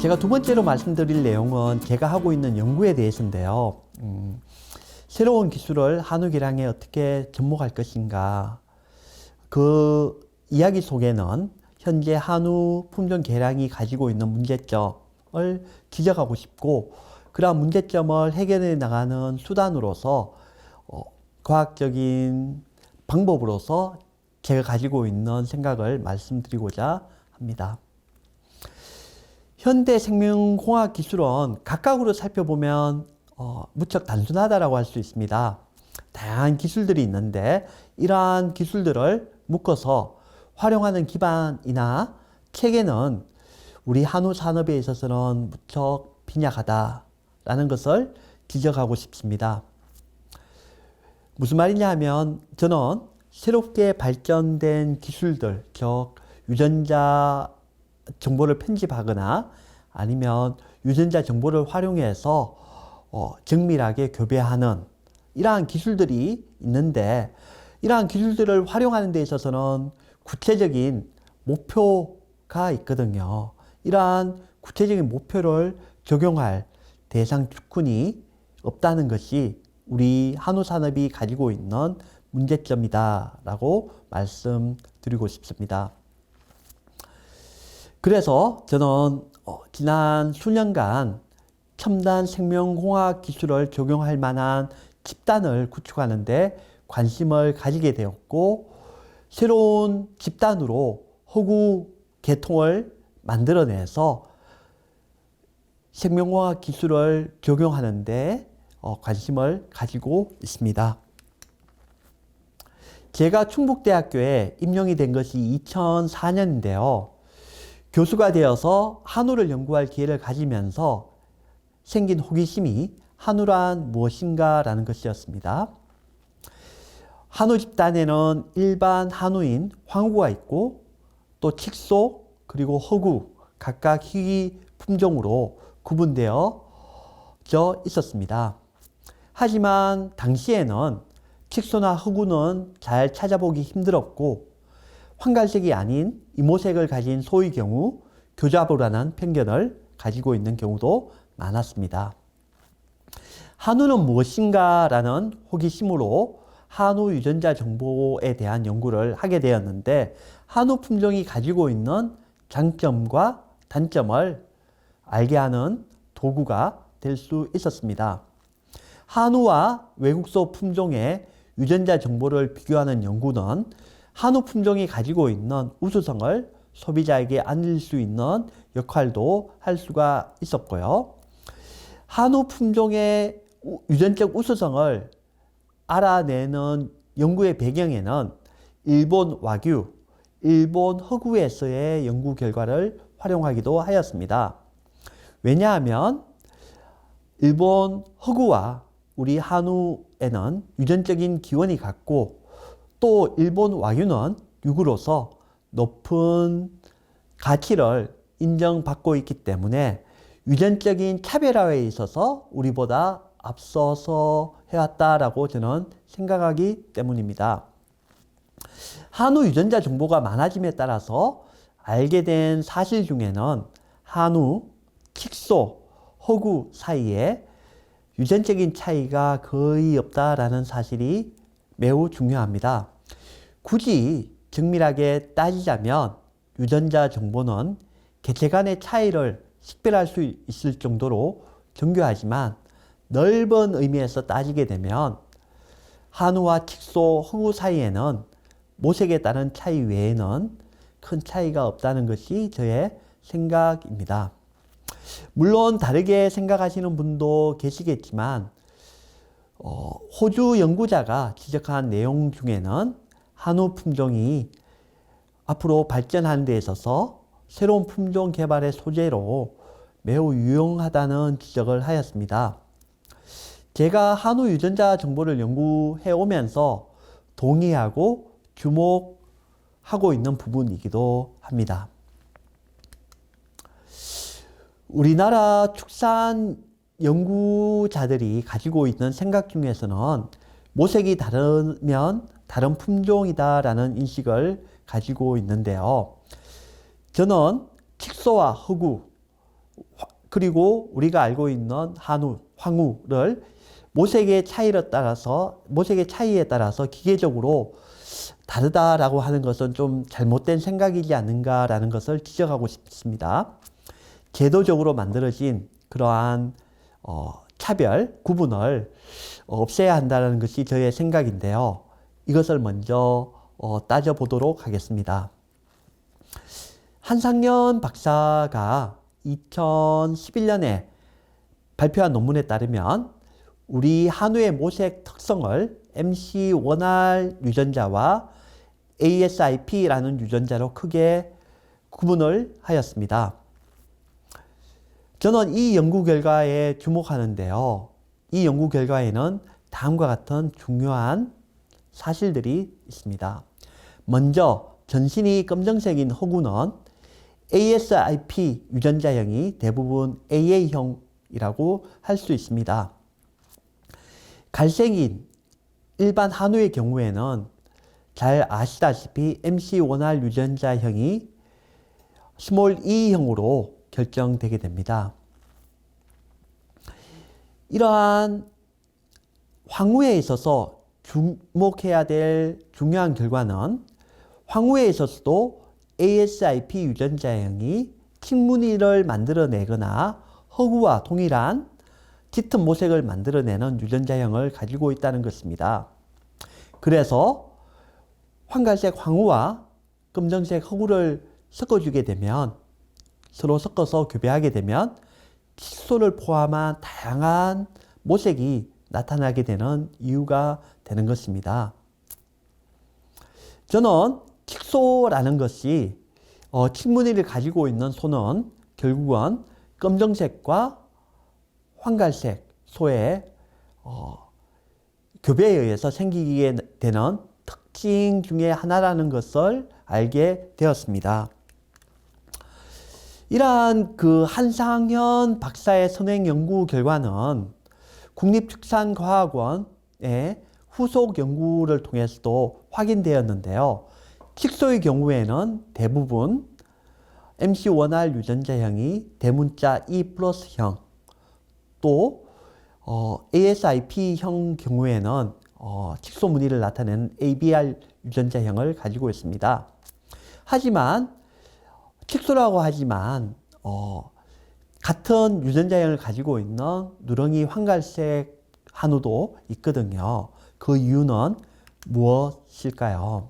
제가 두 번째로 말씀드릴 내용은 제가 하고 있는 연구에 대해서인데요. 새로운 기술을 한우 개량에 어떻게 접목할 것인가. 그 이야기 속에는 현재 한우 품종 개량이 가지고 있는 문제점을 지적하고 싶고, 그러한 문제점을 해결해 나가는 수단으로서 과학적인 방법으로서 제가 가지고 있는 생각을 말씀드리고자 합니다. 현대 생명공학 기술은 각각으로 살펴보면 무척 단순하다고 할 수 있습니다. 다양한 기술들이 있는데 이러한 기술들을 묶어서 활용하는 기반이나 체계는 우리 한우 산업에 있어서는 무척 빈약하다라는 것을 지적하고 싶습니다. 무슨 말이냐 하면 저는 새롭게 발전된 기술들, 즉 유전자 정보를 편집하거나 아니면 유전자 정보를 활용해서 정밀하게 교배하는 이러한 기술들이 있는데, 이러한 기술들을 활용하는 데 있어서는 구체적인 목표가 있거든요. 이러한 구체적인 목표를 적용할 대상 주군이 없다는 것이 우리 한우 산업이 가지고 있는 문제점이다라고 말씀드리고 싶습니다. 그래서 저는 지난 수년간 첨단 생명공학 기술을 적용할 만한 집단을 구축하는 데 관심을 가지게 되었고, 새로운 집단으로 허구 계통을 만들어내서 생명공학 기술을 적용하는 데 관심을 가지고 있습니다. 제가 충북대학교에 임용이 된 것이 2004년인데요. 교수가 되어서 한우를 연구할 기회를 가지면서 생긴 호기심이 한우란 무엇인가 라는 것이었습니다. 한우 집단에는 일반 한우인 황구가 있고 또 칙소 그리고 허구 각각 희귀 품종으로 구분되어 있었습니다. 하지만 당시에는 칙소나 허구는 잘 찾아보기 힘들었고 황갈색이 아닌 이모색을 가진 소의 경우 교잡으라는 편견을 가지고 있는 경우도 많았습니다. 한우는 무엇인가 라는 호기심으로 한우 유전자 정보에 대한 연구를 하게 되었는데, 한우 품종이 가지고 있는 장점과 단점을 알게 하는 도구가 될 수 있었습니다. 한우와 외국소 품종의 유전자 정보를 비교하는 연구는 한우 품종이 가지고 있는 우수성을 소비자에게 알릴 수 있는 역할도 할 수가 있었고요. 한우 품종의 유전적 우수성을 알아내는 연구의 배경에는 일본 와규, 일본 허구에서의 연구 결과를 활용하기도 하였습니다. 왜냐하면 일본 허구와 우리 한우에는 유전적인 기원이 같고, 또 일본 와규는 육으로서 높은 가치를 인정받고 있기 때문에 유전적인 차별화에 있어서 우리보다 앞서서 해왔다라고 저는 생각하기 때문입니다. 한우 유전자 정보가 많아짐에 따라서 알게 된 사실 중에는 한우, 칙소, 허구 사이에 유전적인 차이가 거의 없다라는 사실이 매우 중요합니다. 굳이 정밀하게 따지자면 유전자 정보는 개체 간의 차이를 식별할 수 있을 정도로 정교하지만, 넓은 의미에서 따지게 되면 한우와 칙소, 허구 사이에는 모색에 따른 차이 외에는 큰 차이가 없다는 것이 저의 생각입니다. 물론 다르게 생각하시는 분도 계시겠지만 호주 연구자가 지적한 내용 중에는 한우 품종이 앞으로 발전하는 데 있어서 새로운 품종 개발의 소재로 매우 유용하다는 지적을 하였습니다. 제가 한우 유전자 정보를 연구해 오면서 동의하고 주목하고 있는 부분이기도 합니다. 우리나라 축산 연구자들이 가지고 있는 생각 중에서는 모색이 다르면 다른 품종이다라는 인식을 가지고 있는데요. 저는 칙소와 허구, 그리고 우리가 알고 있는 한우, 황우를 모색의 차이에 따라서 기계적으로 다르다라고 하는 것은 좀 잘못된 생각이지 않는가라는 것을 지적하고 싶습니다. 제도적으로 만들어진 그러한 차별, 구분을 없애야 한다는 것이 저의 생각인데요. 이것을 먼저 따져보도록 하겠습니다. 한상현 박사가 2011년에 발표한 논문에 따르면 우리 한우의 모색 특성을 MC 원R 유전자와 ASIP라는 유전자로 크게 구분을 하였습니다. 저는 이 연구 결과에 주목하는데요. 이 연구 결과에는 다음과 같은 중요한 사실들이 있습니다. 먼저 전신이 검정색인 허구는 ASIP 유전자형이 대부분 AA형이라고 할 수 있습니다. 갈색인 일반 한우의 경우에는 잘 아시다시피 MC1R 유전자형이 스몰 e형으로 결정되게 됩니다. 이러한 황후에 있어서 주목해야 될 중요한 결과는 황후에 있어서도 ASIP 유전자형이 킹무늬를 만들어내거나 허구와 동일한 짙은 모색을 만들어내는 유전자형을 가지고 있다는 것입니다. 그래서 황갈색 황후와 검정색 허구를 섞어주게 되면 서로 섞어서 교배하게 되면 칙소를 포함한 다양한 모색이 나타나게 되는 이유가 되는 것입니다. 저는 칙소라는 것이 칙무늬를 가지고 있는 소는 결국은 검정색과 황갈색 소의 교배에 의해서 생기게 되는 특징 중에 하나라는 것을 알게 되었습니다. 이러한 그 한상현 박사의 선행 연구 결과는 국립축산과학원의 후속 연구를 통해서도 확인되었는데요. 칙소의 경우에는 대부분 MC1R 유전자형이 대문자 E+형, 또 ASIP형 경우에는 칙소 무늬를 나타내는 ABR 유전자형을 가지고 있습니다. 하지만 칙소라고 하지만 같은 유전자형을 가지고 있는 누렁이 황갈색 한우도 있거든요. 그 이유는 무엇일까요?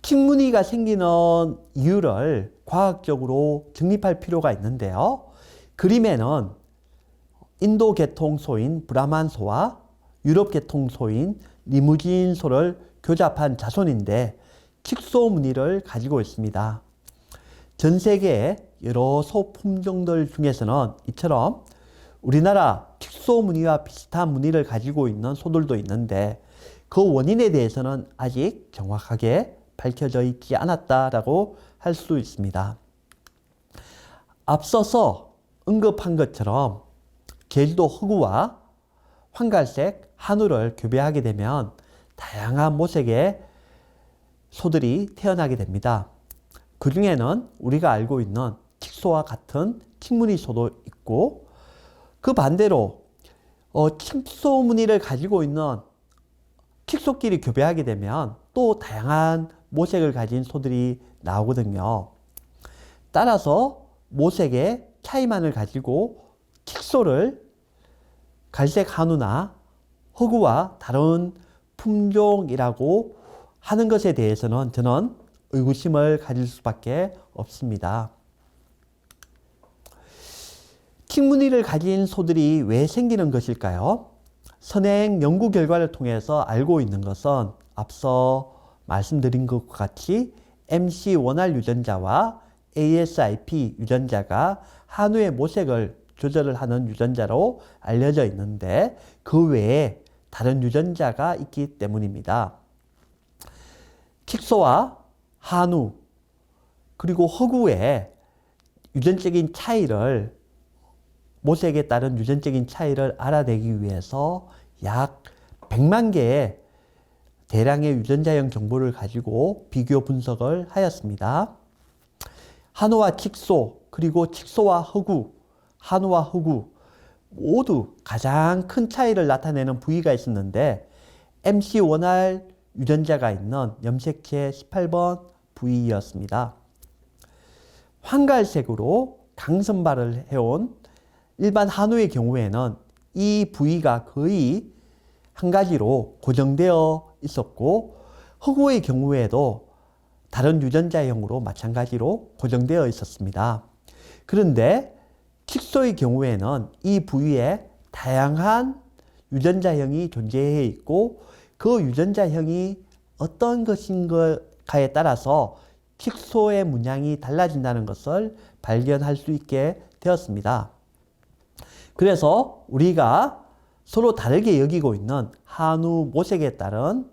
칙무늬가 생기는 이유를 과학적으로 정립할 필요가 있는데요. 그림에는 인도 계통소인 브라만소와 유럽 계통소인 리무진소를 교잡한 자손인데 칙소 무늬를 가지고 있습니다. 전 세계의 여러 소 품종들 중에서는 이처럼 우리나라 칙소 무늬와 비슷한 무늬를 가지고 있는 소들도 있는데 그 원인에 대해서는 아직 정확하게 밝혀져 있지 않았다라고 할 수 있습니다. 앞서서 언급한 것처럼 제주도 허구와 황갈색 한우를 교배하게 되면 다양한 모색의 소들이 태어나게 됩니다. 그 중에는 우리가 알고 있는 칙소와 같은 칙무늬 소도 있고, 그 반대로 칙소 무늬를 가지고 있는 칙소끼리 교배하게 되면 또 다양한 모색을 가진 소들이 나오거든요. 따라서 모색의 차이만을 가지고 칙소를 갈색 한우나 허구와 다른 품종이라고 하는 것에 대해서는 저는 의구심을 가질 수밖에 없습니다. 칙무늬를 가진 소들이 왜 생기는 것일까요? 선행 연구 결과를 통해서 알고 있는 것은 앞서 말씀드린 것과 같이 MC1R 유전자와 ASIP 유전자가 한우의 모색을 조절을 하는 유전자로 알려져 있는데 그 외에 다른 유전자가 있기 때문입니다. 칙소와 한우 그리고 허구의 유전적인 차이를, 모색에 따른 유전적인 차이를 알아내기 위해서 약 100만 개의 대량의 유전자형 정보를 가지고 비교 분석을 하였습니다. 한우와 칙소 그리고 칙소와 허구 한우와 흑우 모두 가장 큰 차이를 나타내는 부위가 있었는데 MC 원활 유전자가 있는 염색체 18번 부위였습니다. 황갈색으로 강선발을 해온 일반 한우의 경우에는 이 부위가 거의 한 가지로 고정되어 있었고 흑우의 경우에도 다른 유전자형으로 마찬가지로 고정되어 있었습니다. 그런데 칙소의 경우에는 이 부위에 다양한 유전자형이 존재해 있고 그 유전자형이 어떤 것인가에 따라서 칙소의 문양이 달라진다는 것을 발견할 수 있게 되었습니다. 그래서 우리가 서로 다르게 여기고 있는 한우 모색에 따른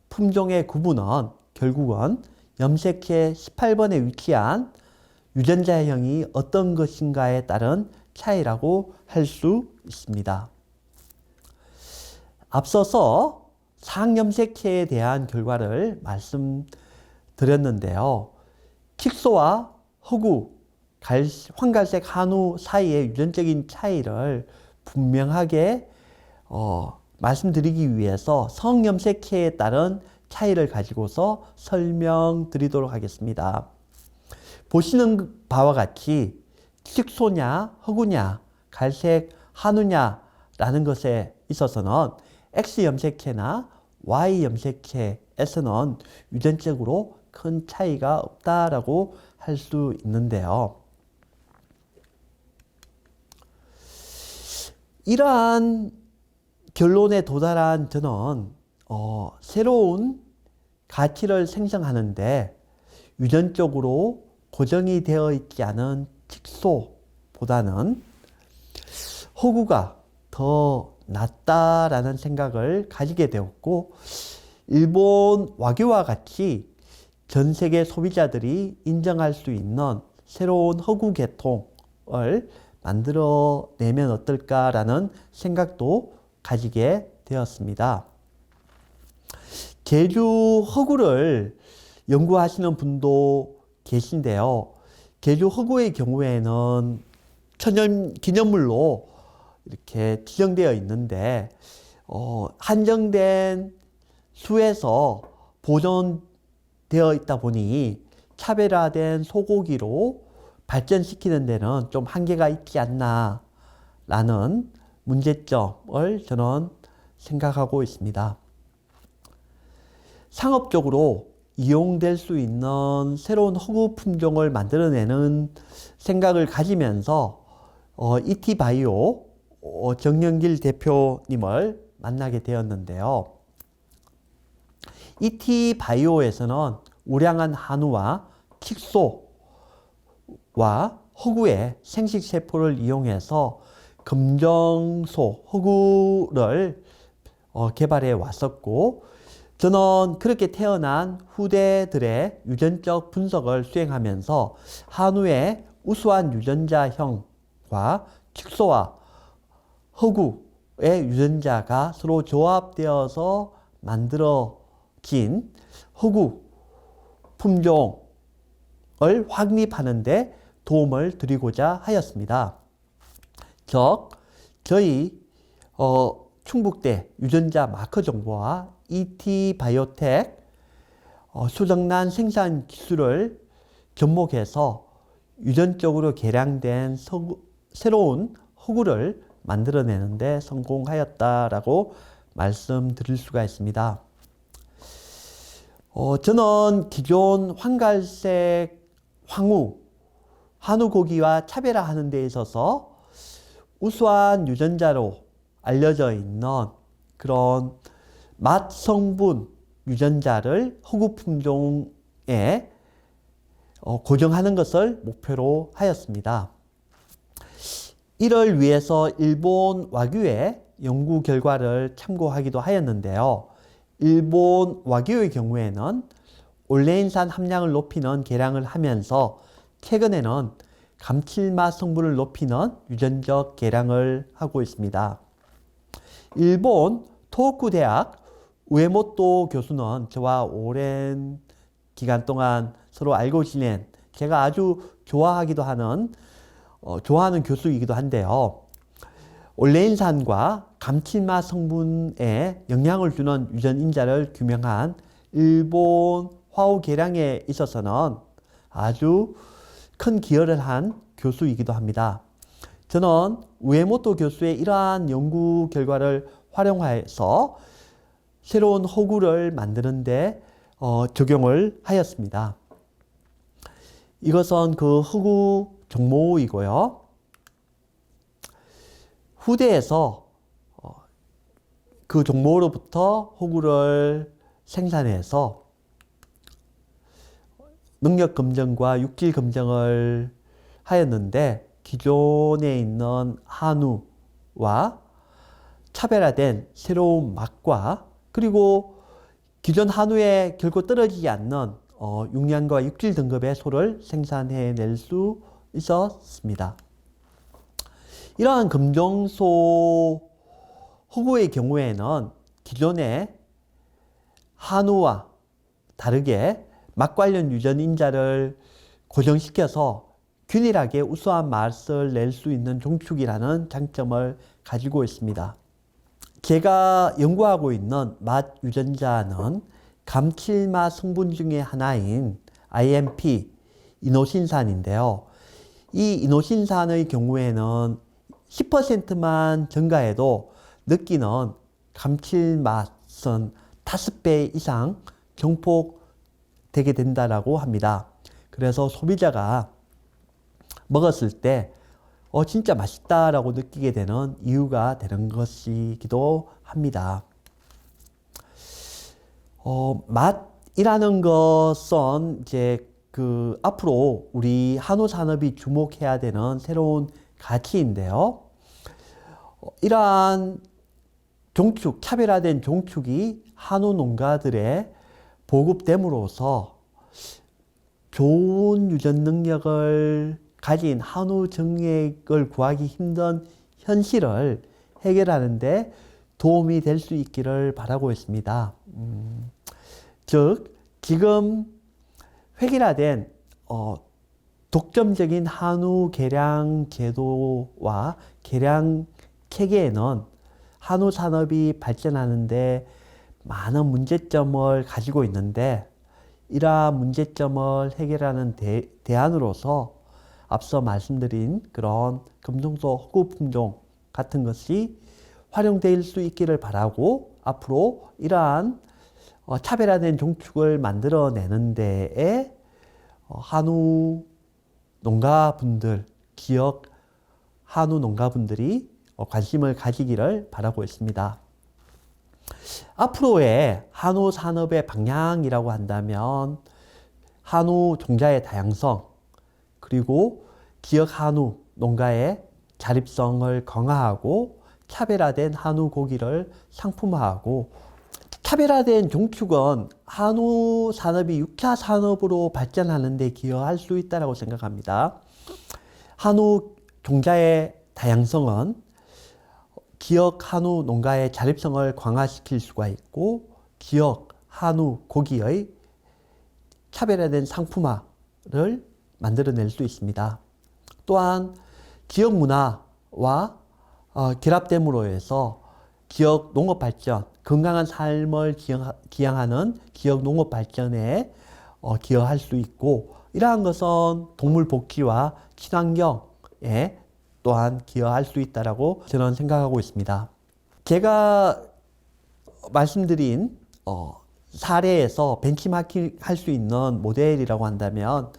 품종의 구분은 결국은 염색체 18번에 위치한 유전자형이 어떤 것인가에 따른 차이라고 할 수 있습니다. 앞서서 상염색체에 대한 결과를 말씀드렸는데요. 칙소와 흑우, 황갈색 한우 사이의 유전적인 차이를 분명하게 말씀드리기 위해서 성염색체에 따른 차이를 가지고서 설명드리도록 하겠습니다. 보시는 바와 같이 칙소냐 흑우냐 갈색 한우냐라는 것에 있어서는 X염색체나 Y염색체에서는 유전적으로 큰 차이가 없다라고 할 수 있는데요. 이러한 결론에 도달한 저는 새로운 가치를 생성하는데 유전적으로 고정이 되어 있지 않은 칙소보다는 흑우가 더 낫다라는 생각을 가지게 되었고 일본 와규와 같이 전 세계 소비자들이 인정할 수 있는 새로운 흑우 계통을 만들어내면 어떨까라는 생각도 가지게 되었습니다. 제주 흑우를 연구하시는 분도 계신데요. 제주 흑우의 경우에는 천연 기념물로 이렇게 지정되어 있는데 한정된 수에서 보존되어 있다 보니 차별화된 소고기로 발전시키는 데는 좀 한계가 있지 않나 라는 문제점을 저는 생각하고 있습니다. 상업적으로 이용될 수 있는 새로운 흑우 품종을 만들어내는 생각을 가지면서 이티바이오 정영길 대표님을 만나게 되었는데요. 이티바이오에서는 우량한 한우와 칙소와 흑우의 생식세포를 이용해서 검정소 흑우를 개발해 왔었고 저는 그렇게 태어난 후대들의 유전적 분석을 수행하면서 한우의 우수한 유전자형과 칙소와 흑우의 유전자가 서로 조합되어서 만들어진 흑우 품종을 확립하는 데 도움을 드리고자 하였습니다. 즉, 저희 충북대 유전자 마커 정보와 이티바이오텍 수정란 생산 기술을 접목해서 유전적으로 개량된 새로운 흑우를 만들어내는데 성공하였다라고 말씀드릴 수가 있습니다. 저는 기존 황갈색 한우 고기와 차별화하는 데 있어서 우수한 유전자로 알려져 있는 그런 맛 성분 유전자를 흑우 품종에 고정하는 것을 목표로 하였습니다. 이를 위해서 일본 와규의 연구 결과를 참고하기도 하였는데요. 일본 와규의 경우에는 올레인산 함량을 높이는 개량을 하면서 최근에는 감칠맛 성분을 높이는 유전적 개량을 하고 있습니다. 일본 토호쿠 대학 우에모토 교수는 저와 오랜 기간 동안 서로 알고 지낸 제가 아주 좋아하기도 하는 좋아하는 교수이기도 한데요. 올레인산과 감칠맛 성분에 영향을 주는 유전인자를 규명한 일본 화우 개량에 있어서는 아주 큰 기여를 한 교수이기도 합니다. 저는 우에모토 교수의 이러한 연구 결과를 활용해서 새로운 허구를 만드는데 적용을 하였습니다. 이것은 그 허구 종모이고요. 후대에서 그 종모로부터 허구를 생산해서 능력 검정과 육질 검정을 하였는데 기존에 있는 한우와 차별화된 새로운 맛과 그리고 기존 한우에 결코 떨어지지 않는 육량과 육질 등급의 소를 생산해낼 수 있었습니다. 이러한 검정소 허구의 경우에는 기존의 한우와 다르게 맛 관련 유전인자를 고정시켜서 균일하게 우수한 맛을 낼 수 있는 종축이라는 장점을 가지고 있습니다. 제가 연구하고 있는 맛 유전자는 감칠맛 성분 중에 하나인 IMP, 이노신산인데요. 이 이노신산의 경우에는 10%만 증가해도 느끼는 감칠맛은 5배 이상 증폭되게 된다고 합니다. 그래서 소비자가 먹었을 때 진짜 맛있다라고 느끼게 되는 이유가 되는 것이기도 합니다. 맛이라는 것은 이제 앞으로 우리 한우 산업이 주목해야 되는 새로운 가치인데요. 이러한 종축, 차별화된 종축이 한우 농가들의 보급됨으로써 좋은 유전 능력을 가진 한우 정액을 구하기 힘든 현실을 해결하는데 도움이 될 수 있기를 바라고 있습니다. 즉, 지금 획일화된 독점적인 한우 개량 제도와 개량 체계에는 한우 산업이 발전하는데 많은 문제점을 가지고 있는데 이러한 문제점을 해결하는 대안으로서 앞서 말씀드린 그런 검정소 허구 품종 같은 것이 활용될 수 있기를 바라고 앞으로 이러한 차별화된 종축을 만들어내는 데에 한우 농가분들, 지역 한우 농가분들이 관심을 가지기를 바라고 있습니다. 앞으로의 한우 산업의 방향이라고 한다면 한우 종자의 다양성 그리고 지역 한우 농가의 자립성을 강화하고 차별화된 한우 고기를 상품화하고 차별화된 종축은 한우 산업이 6차 산업으로 발전하는 데 기여할 수 있다고 생각합니다. 한우 종자의 다양성은 지역 한우 농가의 자립성을 강화시킬 수가 있고 지역 한우 고기의 차별화된 상품화를 만들어낼 수 있습니다. 또한 지역 문화와 결합됨으로 해서 지역 농업 발전, 건강한 삶을 지향하는 지역 농업 발전에 기여할 수 있고 이러한 것은 동물 복지와 친환경에 또한 기여할 수 있다고 저는 생각하고 있습니다. 제가 말씀드린 사례에서 벤치마킹 할 수 있는 모델이라고 한다면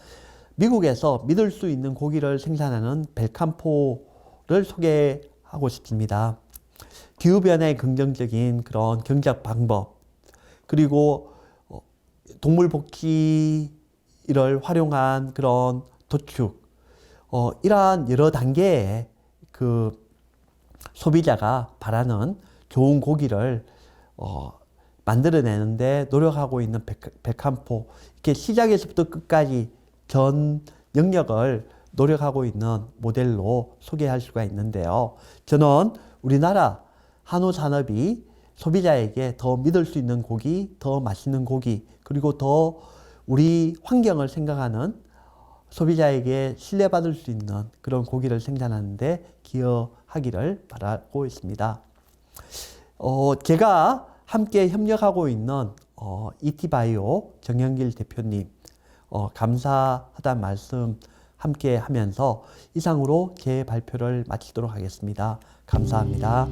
미국에서 믿을 수 있는 고기를 생산하는 벨칸포를 소개하고 싶습니다. 기후변화에 긍정적인 그런 경작 방법 그리고 동물 복지를 활용한 그런 도축 이러한 여러 단계의 소비자가 바라는 좋은 고기를 만들어내는데 노력하고 있는 벨칸포 이렇게 시작에서부터 끝까지 전 영역을 노력하고 있는 모델로 소개할 수가 있는데요. 저는 우리나라 한우 산업이 소비자에게 더 믿을 수 있는 고기, 더 맛있는 고기, 그리고 더 우리 환경을 생각하는 소비자에게 신뢰받을 수 있는 그런 고기를 생산하는데 기여하기를 바라고 있습니다. 제가 함께 협력하고 있는 이티바이오 정영길 대표님 감사하다는 말씀 함께 하면서 이상으로 제 발표를 마치도록 하겠습니다. 감사합니다.